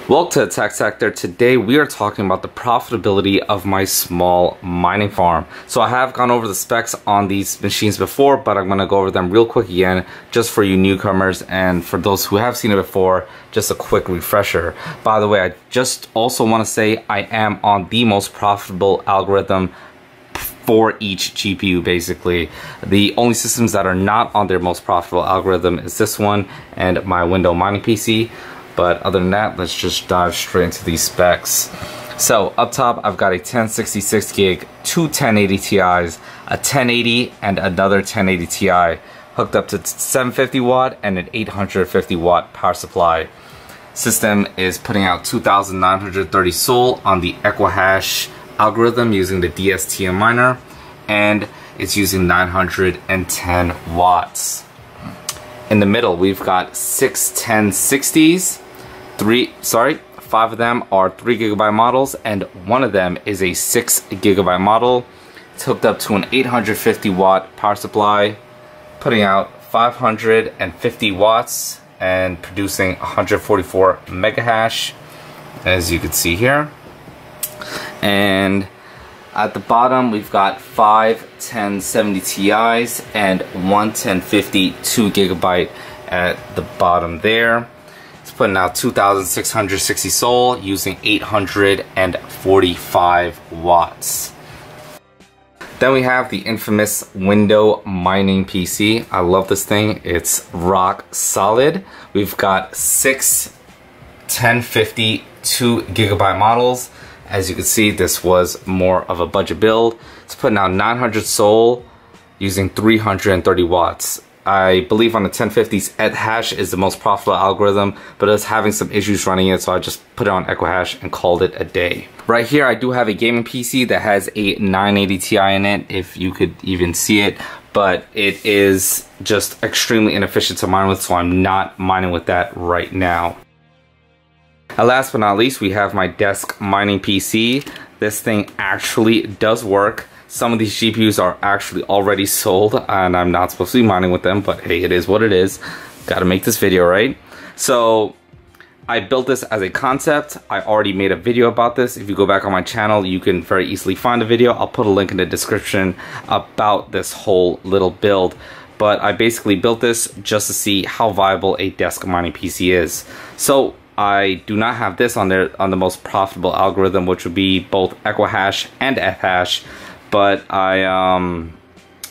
Welcome to the Tech Sector. Today we are talking about the profitability of my small mining farm. So I have gone over the specs on these machines before, but I'm going to go over them real quick again just for you newcomers, and for those who have seen it before, just a quick refresher. By the way, I just also want to say I am on the most profitable algorithm for each GPU. Basically, the only systems that are not on their most profitable algorithm is this one and my window mining PC. But other than that, let's just dive straight into these specs. So up top, I've got a 1066 gig, two 1080 Ti's, a 1080 and another 1080 Ti, hooked up to 750 watt and an 850 watt power supply. System is putting out 2,930 SOL on the equihash algorithm using the DSTM miner, and it's using 910 watts. In the middle, we've got 6 1060s. 5 of them are 3 gigabyte models, and one of them is a 6 gigabyte model. It's hooked up to an 850 watt power supply, putting out 550 watts and producing 144 megahash, as you can see here. And at the bottom, we've got 5 1070 Ti's and one 1050 2 gigabyte at the bottom there. It's putting out 2,660 SOL using 845 watts. Then we have the infamous window mining PC. I love this thing. It's rock solid. We've got 6 1050 2 gigabyte models. As you can see, this was more of a budget build. It's putting out 900 SOL using 330 watts. I believe on the 1050s, equihash is the most profitable algorithm, but it's having some issues running it, so I just put it on equihash and called it a day. Right here, I do have a gaming PC that has a 980 Ti in it, if you could even see it, but it is just extremely inefficient to mine with, so I'm not mining with that right now. And last but not least, we have my desk mining PC. This thing actually does work. Some of these GPUs are actually already sold, and I'm not supposed to be mining with them, but hey, it is what it is. Gotta make this video, right? So I built this as a concept. I already made a video about this. If you go back on my channel, you can very easily find the video. I'll put a link in the description about this whole little build. But I basically built this just to see how viable a desk mining PC is. So I do not have this on there on the most profitable algorithm, which would be both equihash and Ethash. But I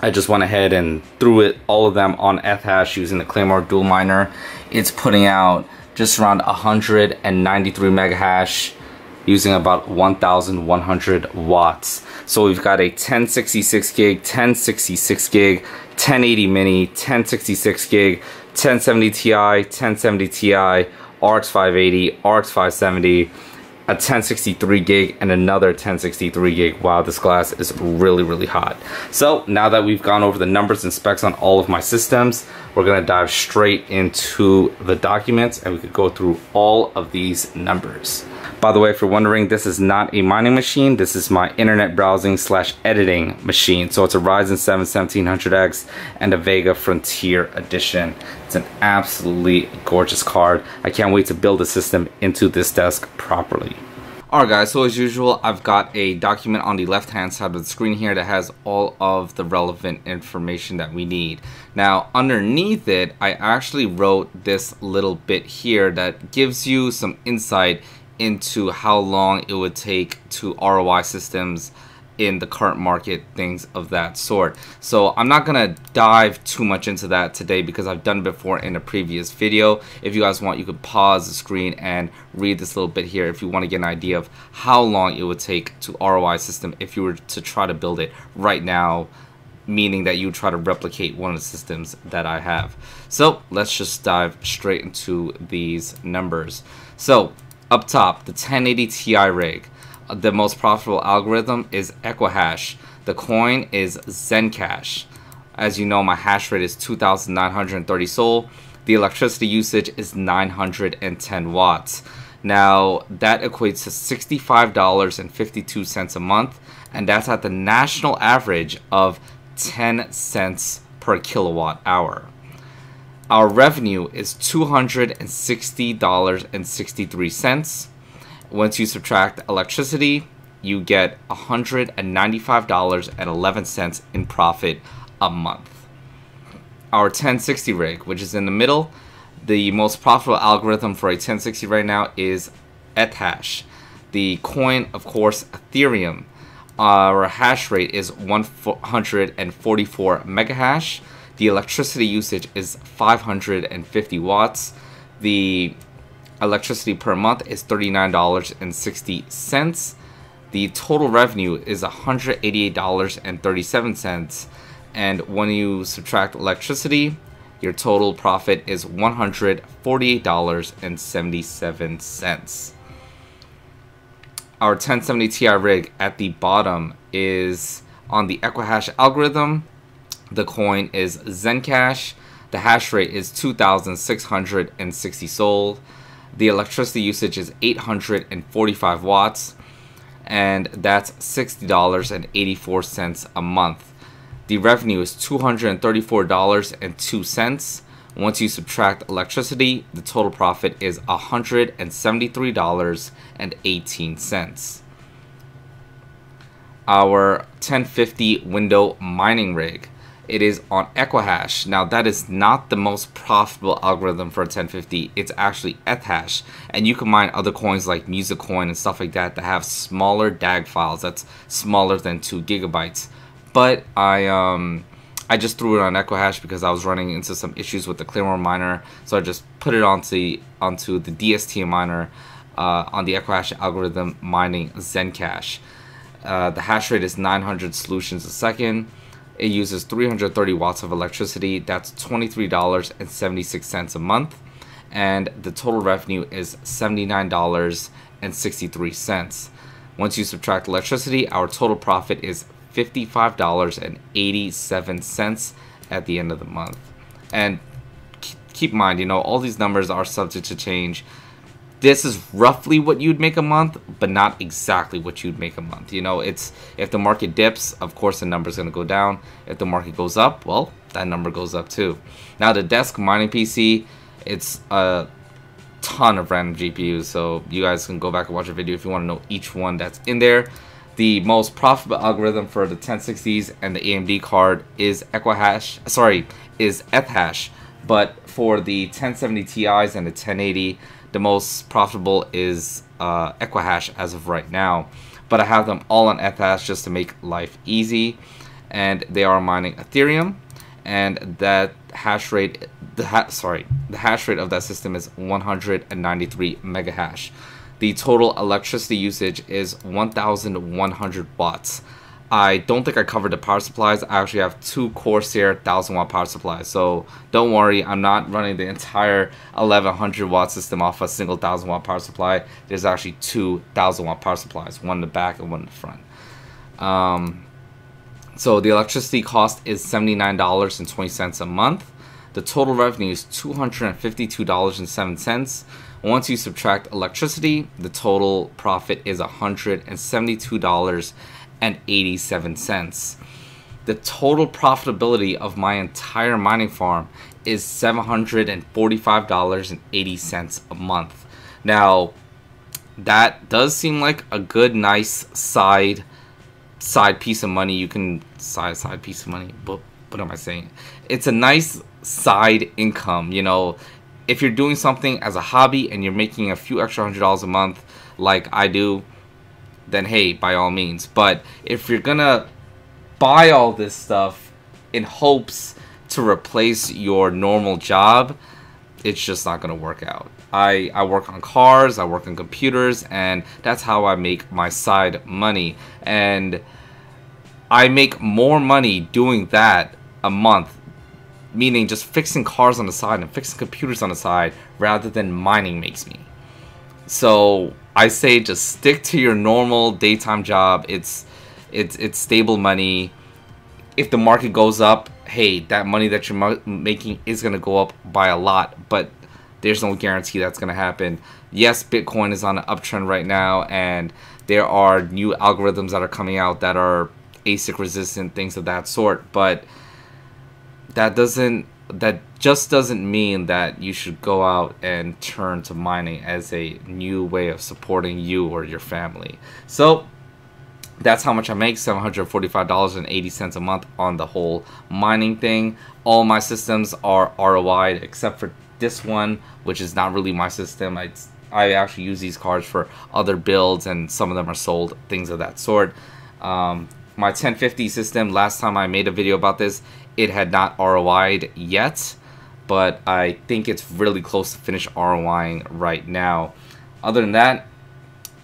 just went ahead and threw all of them on Ethash using the Claymore dual miner. It's putting out just around 193 megahash using about 1,100 watts. So we've got a 1066 gig, 1066 gig, 1080 mini, 1066 gig, 1070 Ti, 1070 Ti, RX 580, RX 570, a 1063 gig and another 1063 gig. Wow, this glass is really hot. So now that we've gone over the numbers and specs on all of my systems, we're gonna dive straight into the documents and we could go through all of these numbers. By the way, if you're wondering, this is not a mining machine. This is my internet browsing / editing machine. So it's a Ryzen 7 1700X and a Vega Frontier Edition. It's an absolutely gorgeous card. I can't wait to build a system into this desk properly. Alright guys, so as usual, I've got a document on the left hand side of the screen here that has all of the relevant information that we need. Now underneath it, I actually wrote this little bit here that gives you some insight into how long it would take to ROI systems in the current market, things of that sort. So I'm not gonna dive too much into that today because I've done it before in a previous video. If you guys want, you could pause the screen and read this little bit here if you want to get an idea of how long it would take to ROI system if you were to try to build it right now, meaning that you try to replicate one of the systems that I have. So let's just dive straight into these numbers. So up top, the 1080 Ti rig. The most profitable algorithm is equihash. The coin is Zencash. As you know, my hash rate is 2,930 SOL. The electricity usage is 910 watts. Now, that equates to $65.52 a month, and that's at the national average of 10 cents per kilowatt hour. Our revenue is $260.63. Once you subtract electricity, you get $195.11 in profit a month. Our 1060 rig, which is in the middle, the most profitable algorithm for a 1060 right now is Ethash. The coin, of course, Ethereum. Our hash rate is 144 megahash. The electricity usage is 550 watts. The electricity per month is $39.60. The total revenue is $188.37. And when you subtract electricity, your total profit is $148.77. Our 1070 Ti rig at the bottom is on the equihash algorithm. The coin is Zencash. The hash rate is 2,660 Sol. The electricity usage is 845 watts. And that's $60.84 a month. The revenue is $234.02. Once you subtract electricity, the total profit is $173.18. Our 1050 window mining rig. It is on equihash. Now that is not the most profitable algorithm for a 1050. It's actually Ethash, and you can mine other coins like Music Coin and stuff like that have smaller DAG files that's smaller than 2 gigabytes. But I just threw it on equihash because I was running into some issues with the Clearwater miner, so I just put it onto the DST miner on the equihash algorithm mining Zencash. The hash rate is 900 solutions a second. It uses 330 watts of electricity. That's $23.76 a month. And the total revenue is $79.63. Once you subtract electricity, our total profit is $55.87 at the end of the month. And keep in mind, all these numbers are subject to change. This is roughly what you'd make a month, but not exactly what you'd make a month. It's, if the market dips, of course the number's going to go down. If the market goes up, well, that number goes up too. Now the desk mining PC, it's a ton of random GPUs, so you guys can go back and watch a video if you want to know each one that's in there. The most profitable algorithm for the 1060s and the AMD card is Ethash, but for the 1070 Ti's and the 1080, the most profitable is equihash as of right now. But I have them all on Ethash just to make life easy, and they are mining Ethereum, and that hash rate, the hash rate of that system is 193 megahash. The total electricity usage is 1,100 watts. I don't think I covered the power supplies. I actually have 2 Corsair 1000 watt power supplies, so don't worry, I'm not running the entire 1100 watt system off a single 1000 watt power supply. There's actually 2 1000 watt power supplies, one in the back and one in the front. So the electricity cost is $79.20 a month. The total revenue is $252.07. Once you subtract electricity, the total profit is $172.87. The total profitability of my entire mining farm is $745.80 a month. Now, that does seem like a good, nice side piece of money. You can side piece of money. But what am I saying? It's a nice side income. If you're doing something as a hobby and you're making a few extra $100 a month, like I do, then hey, by all means. But if you're gonna buy all this stuff in hopes to replace your normal job, it's just not gonna work out. I work on cars, I work on computers, and that's how I make my side money. And I make more money doing that a month, meaning just fixing cars on the side and fixing computers on the side, rather than mining makes me. So I say just stick to your normal daytime job. It's stable money. If the market goes up, hey, that money that you're making is going to go up by a lot, but there's no guarantee that's going to happen. Yes, Bitcoin is on an uptrend right now, and there are new algorithms that are coming out that are ASIC resistant, things of that sort, but that doesn't that just doesn't mean that you should go out and turn to mining as a new way of supporting you or your family. So that's how much I make, $745.80 a month on the whole mining thing. All my systems are ROI'd except for this one, which is not really my system. I actually use these cards for other builds, and some of them are sold, things of that sort. My 1050 system, last time I made a video about this, it had not ROI'd yet, but I think it's really close to finish ROIing right now. Other than that,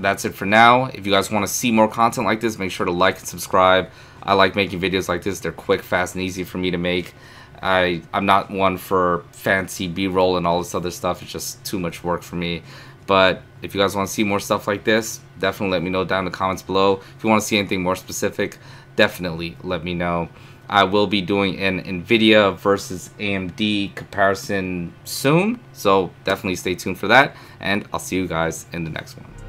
that's it for now. If you guys want to see more content like this, make sure to like and subscribe. I like making videos like this. They're quick, fast, and easy for me to make. I'm not one for fancy B-roll and all this other stuff. It's just too much work for me. But if you guys want to see more stuff like this, definitely let me know down in the comments below. If you want to see anything more specific, definitely let me know. I will be doing an NVIDIA versus AMD comparison soon, so definitely stay tuned for that, and I'll see you guys in the next one.